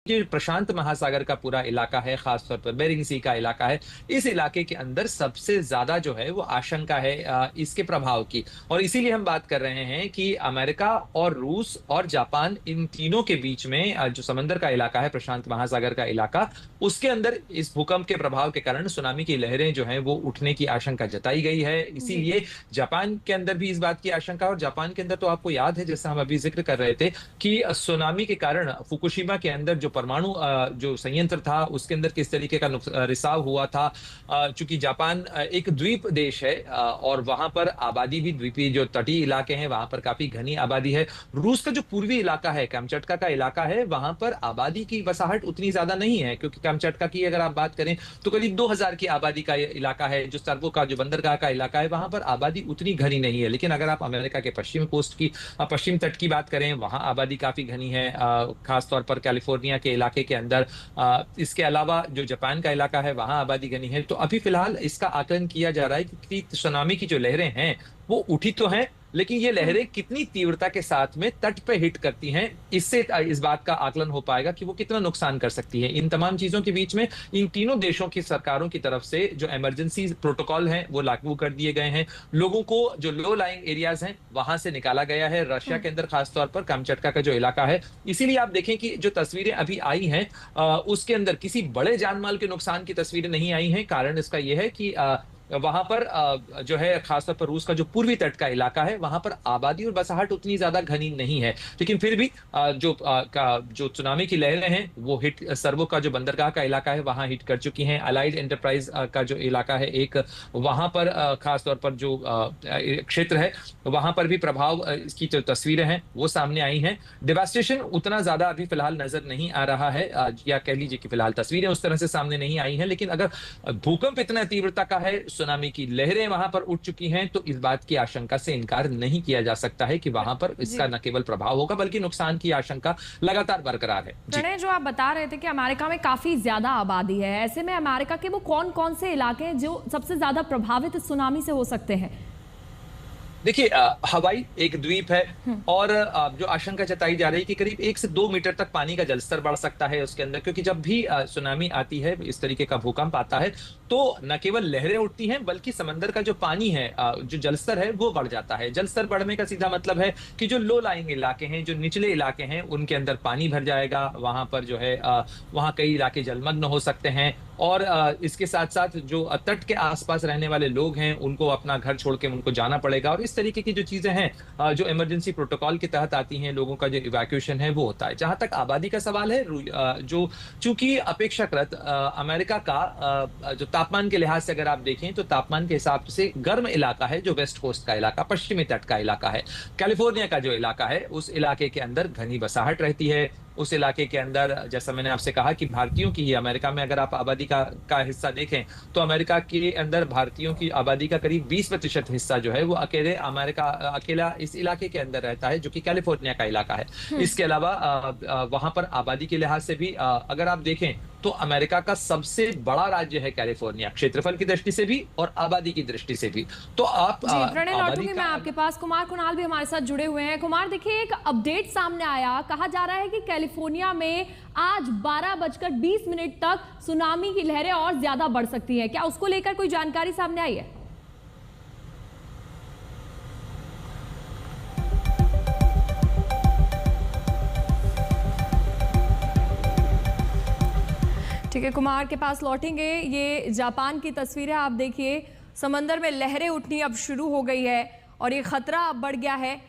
जो प्रशांत महासागर का पूरा इलाका है, खासतौर पर बेरिंग सी का इलाका है, इस इलाके के अंदर सबसे ज्यादा जो है वो आशंका है इसके प्रभाव की। और इसीलिए हम बात कर रहे हैं कि अमेरिका और रूस और जापान, इन तीनों के बीच में जो समंदर का इलाका है, प्रशांत महासागर का इलाका, उसके अंदर इस भूकंप के प्रभाव के कारण सुनामी की लहरें जो है वो उठने की आशंका जताई गई है। जी। इसीलिए जापान के अंदर भी इस बात की आशंका, और जापान के अंदर तो आपको याद है, जैसा हम अभी जिक्र कर रहे थे, कि सुनामी के कारण फुकुशिमा के अंदर जो परमाणु जो संयंत्र था, उसके अंदर किस तरीके का रिसाव हुआ था। चूंकि जापान एक द्वीप देश है, और वहां पर आबादी भी द्वीपीय, जो तटीय इलाके हैं वहां पर काफी घनी आबादी है। रूस का जो पूर्वी इलाका है, कामचटका का इलाका है, वहां पर आबादी की बसाहट उतनी ज्यादा नहीं है, क्योंकि कामचटका की अगर आप बात करें तो करीब 2000 की आबादी का इलाका है। जो सर्वो का जो बंदरगाह का इलाका है, वहां पर आबादी उतनी घनी नहीं है। लेकिन अगर आप अमेरिका के पश्चिम कोस्ट की, पश्चिम तट की बात करें, वहां आबादी काफी घनी है, खासतौर पर कैलिफोर्निया के इलाके के अंदर। इसके अलावा जो जापान का इलाका है, वहां आबादी घनी है। तो अभी फिलहाल इसका आकलन किया जा रहा है कि सुनामी की जो लहरें हैं वो उठी तो हैं, लेकिन ये लहरें कितनी तीव्रता के साथ में तट पे हिट करती हैं, इससे इस बात का आकलन हो पाएगा कि वो कितना नुकसान कर सकती है। इन तमाम चीजों के बीच में इन तीनों देशों की सरकारों की तरफ से जो इमरजेंसी प्रोटोकॉल हैं वो लागू कर दिए गए हैं। लोगों को जो लो लाइंग एरियाज हैं वहां से निकाला गया है, रशिया के अंदर खासतौर पर कामचटका का जो इलाका है। इसीलिए आप देखें कि जो तस्वीरें अभी आई हैं, उसके अंदर किसी बड़े जानमाल के नुकसान की तस्वीरें नहीं आई हैं। कारण इसका यह है कि वहां पर जो है, खासतौर पर रूस का जो पूर्वी तट का इलाका है, वहां पर आबादी और बसाहट उतनी ज्यादा घनी नहीं है। लेकिन फिर भी जो सुनामी की लहरें हैं वो हिट, सर्वो का जो बंदरगाह का इलाका है वहां हिट कर चुकी हैं। अलाइड एंटरप्राइज का जो इलाका है एक, वहां पर खासतौर पर जो क्षेत्र है, वहां पर भी प्रभाव, इसकी जो तस्वीरें हैं वो सामने आई हैं। डिवास्टेशन उतना ज्यादा अभी फिलहाल नजर नहीं आ रहा है, या कह लीजिए कि फिलहाल तस्वीरें उस तरह से सामने नहीं आई हैं। लेकिन अगर भूकंप इतना तीव्रता का है, सुनामी की लहरें वहां पर उठ चुकी हैं, तो इस बात की आशंका से इनकार नहीं किया जा सकता है कि वहां पर इसका जी। न केवल प्रभाव होगा बल्कि नुकसान की आशंका लगातार बरकरार है। जी। प्रणय, जो आप बता रहे थे कि अमेरिका में काफी ज्यादा आबादी है, ऐसे में अमेरिका के वो कौन कौन से इलाके हैं जो सबसे ज्यादा प्रभावित इस सुनामी से हो सकते हैं? देखिए, हवाई एक द्वीप है, और जो आशंका जताई जा रही है कि करीब 1 से 2 मीटर तक पानी का जलस्तर बढ़ सकता है उसके अंदर, क्योंकि जब भी सुनामी आती है, इस तरीके का भूकंप आता है, तो न केवल लहरें उठती हैं बल्कि समंदर का जो पानी है, जो जलस्तर है वो बढ़ जाता है। जलस्तर बढ़ने का सीधा मतलब है कि जो लो लाइंग इलाके हैं, जो निचले इलाके हैं, उनके अंदर पानी भर जाएगा। वहां पर जो है, वहां कई इलाके जलमग्न हो सकते हैं। और इसके साथ साथ जो तट के आसपास रहने वाले लोग हैं, उनको अपना घर छोड़ के उनको जाना पड़ेगा। और इस तरीके की जो चीजें हैं, जो इमरजेंसी प्रोटोकॉल के तहत आती हैं, लोगों का जो इवैक्यूएशन है वो होता है। जहां तक आबादी का सवाल है, जो चूंकि अपेक्षाकृत अमेरिका का जो तापमान के लिहाज से अगर आप देखें, तो तापमान के हिसाब से गर्म इलाका है जो वेस्ट कोस्ट का इलाका, पश्चिमी तट का इलाका है। कैलिफोर्निया का जो इलाका है, उस इलाके के अंदर घनी बसाहट रहती है। उस इलाके के अंदर, जैसा मैंने आपसे कहा कि भारतीयों की ही, अमेरिका में अगर आप आबादी का हिस्सा देखें, तो अमेरिका के अंदर भारतीयों की आबादी का करीब 20% हिस्सा जो है वो अकेला इस इलाके के अंदर रहता है, जो कि कैलिफोर्निया का इलाका है। इसके अलावा वहां पर आबादी के लिहाज से भी अगर आप देखें, तो अमेरिका का सबसे बड़ा राज्य है कैलिफोर्निया, क्षेत्रफल की दृष्टि से भी और आबादी की दृष्टि से भी। तो आप जी, प्रणय, आबादी लौटूंगी मैं का, आपके पास। कुमार कुणाल भी हमारे साथ जुड़े हुए हैं। कुमार, देखिए, एक अपडेट सामने आया, कहा जा रहा है कि कैलिफोर्निया में आज 12:20 तक सुनामी की लहरें और ज्यादा बढ़ सकती हैं। क्या उसको लेकर कोई जानकारी सामने आई है? ठीक है, कुमार के पास लौटेंगे। ये जापान की तस्वीरें आप देखिए, समंदर में लहरें उठनी अब शुरू हो गई है और ये खतरा अब बढ़ गया है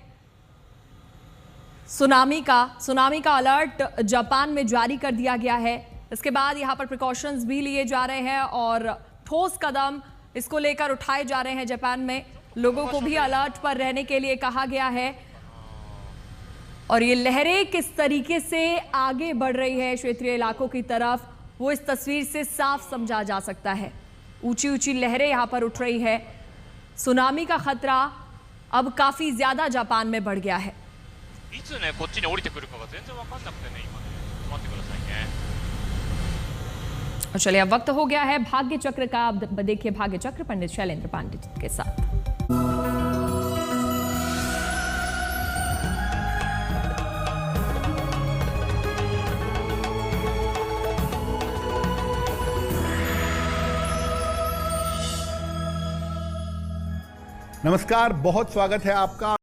सुनामी का अलर्ट जापान में जारी कर दिया गया है। इसके बाद यहाँ पर प्रिकॉशंस भी लिए जा रहे हैं और ठोस कदम इसको लेकर उठाए जा रहे हैं। जापान में लोगों को भी अलर्ट पर रहने के लिए कहा गया है। और ये लहरें किस तरीके से आगे बढ़ रही है क्षेत्रीय इलाकों की तरफ, वो इस तस्वीर से साफ समझा जा सकता है। ऊंची ऊंची लहरें यहां पर उठ रही है। सुनामी का खतरा अब काफी ज्यादा जापान में बढ़ गया है। और चलिए, अब वक्त हो गया है भाग्य चक्र का। अब देखिए भाग्य चक्र पंडित शैलेंद्र पांडे के साथ। नमस्कार, बहुत स्वागत है आपका।